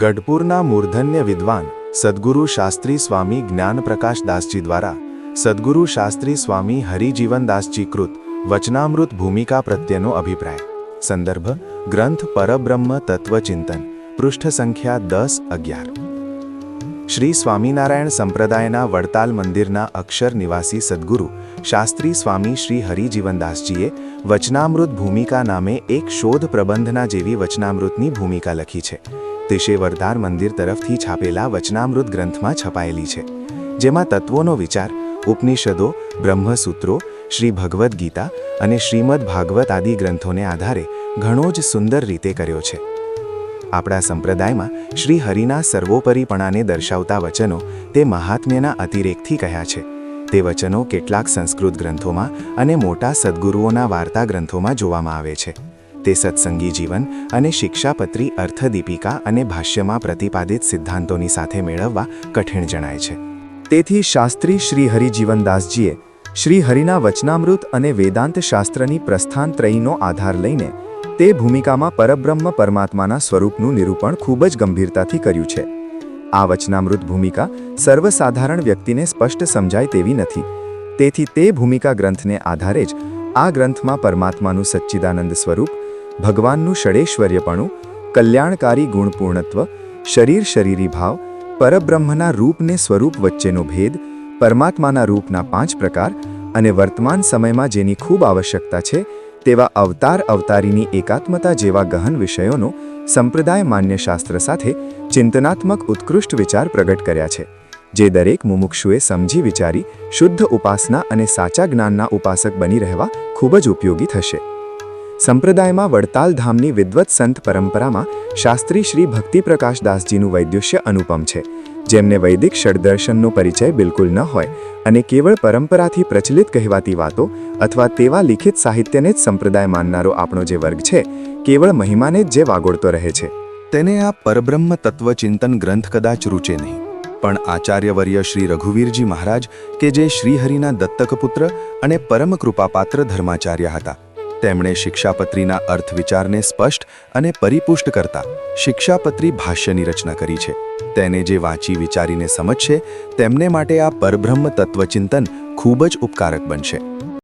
ગઢપુરના મૂર્ધન્ય વિદ્વાન સદ્ગુરુ શાસ્ત્રી સ્વામી જ્ઞાનપ્રકાશ દાસજી દ્વારા સદ્ગુરુ શાસ્ત્રી સ્વામી હરિજીવનદાસજી કૃત વચનામૃત ભૂમિકા પ્રત્યેનો અભિપ્રાય. સંદર્ભ ગ્રંથ પરબ્રહ્મ તત્વચિંતન, પૃષ્ઠ સંખ્યા 10-11. શ્રી સ્વામિનારાયણ સંપ્રદાયના વડતાલ મંદિરના અક્ષર નિવાસી સદ્ગુરુ શાસ્ત્રી સ્વામી શ્રી હરિજીવનદાસજીએ વચનામૃત ભૂમિકા નામે એક શોધ પ્રબંધના જેવી વચનામૃતની ભૂમિકા લખી છે. તે શેવરદાર મંદિર તરફથી છાપેલા વચનામૃત ગ્રંથમાં છપાયેલી છે, જેમાં તત્વોનો વિચાર ઉપનિષદો, બ્રહ્મસૂત્રો, શ્રી ભગવદ્ ગીતા અને શ્રીમદ ભાગવત આદિ ગ્રંથોને આધારે ઘણો જ સુંદર રીતે કર્યો છે. આપણા સંપ્રદાયમાં શ્રી હરિના સર્વોપરીપણાને દર્શાવતા વચનો તે મહાત્મ્યના અતિરેકથી કહ્યા છે. તે વચનો કેટલાક સંસ્કૃત ગ્રંથોમાં અને મોટા સદ્ગુરુઓના વાર્તા ગ્રંથોમાં જોવામાં આવે છે. તે સત્સંગી જીવન અને શિક્ષાપત્રી અર્થદીપિકા અને ભાષ્યમાં પ્રતિપાદિત સિદ્ધાંતોની સાથે મેળવવા કઠિન જણાય છે. તેથી શાસ્ત્રી શ્રી હરિજીવનદાસજીએ શ્રી હરિના વચનામૃત અને વેદાંત શાસ્ત્રની પ્રસ્થાનત્રયીનો આધાર લઈને તે ભૂમિકામાં પરબ્રહ્મ પરમાત્માના સ્વરૂપનું નિરૂપણ ખૂબ જ ગંભીરતાથી કર્યું છે. આ વચનામૃત ભૂમિકા સર્વસાધારણ વ્યક્તિને સ્પષ્ટ સમજાય તેવી નથી. તેથી તે ભૂમિકા ગ્રંથને આધારે જ આ ગ્રંથમાં પરમાત્માનું સચ્ચિદાનંદ સ્વરૂપ, ભગવાનનું ષડેશ્વર્યપણું, કલ્યાણકારી ગુણપૂર્ણત્વ, શરીરી ભાવ, પરબ્રહ્મના રૂપને સ્વરૂપ વચ્ચેનો ભેદ, પરમાત્માના રૂપના 5 પ્રકાર અને વર્તમાન સમયમાં જેની ખૂબ આવશ્યકતા છે તેવા અવતારીની એકાત્મતા જેવા ગહન વિષયોનો સંપ્રદાય માન્ય શાસ્ત્ર સાથે ચિંતનાત્મક ઉત્કૃષ્ટ વિચાર પ્રગટ કર્યા છે, જે દરેક મુમુક્ષુએ સમજી વિચારી શુદ્ધ ઉપાસના અને સાચા જ્ઞાનના ઉપાસક બની રહેવા ખૂબ જ ઉપયોગી થશે. સંપ્રદાયમાં વડતાલ ધામની વિદ્વત સંત પરંપરામાં શાસ્ત્રી શ્રી ભક્તિપ્રકાશદાસજીનું વૈદુષ્ય અનુપમ છે, જેમને વૈદિક ષડદર્શનનો પરિચય બિલકુલ ન હોય અને કેવળ પરંપરાથી પ્રચલિત કહેવાતી વાતો અથવા તેવા લિખિત સાહિત્યને જ સંપ્રદાય માનનારો આપણો જે વર્ગ છે, કેવળ મહિમાને જ જે વાગોળતો રહે છે, તેને આ પરબ્રહ્મ તત્વચિંતન ગ્રંથ કદાચ રૂચે નહીં. પણ આચાર્યવર્ય શ્રી રઘુવીરજી મહારાજ કે જે શ્રીહરિના દત્તકપુત્ર અને પરમ કૃપાપાત્ર ધર્માચાર્ય હતા, તેમણે શિક્ષાપત્રીના અર્થ વિચારને સ્પષ્ટ અને પરિપુષ્ટ કરતા શિક્ષાપત્રી ભાષ્યની રચના કરી છે. તેને જે વાંચી વિચારીને સમજશે તેમને માટે આ પરબ્રહ્મ તત્વચિંતન ખૂબ જ ઉપકારક બનશે.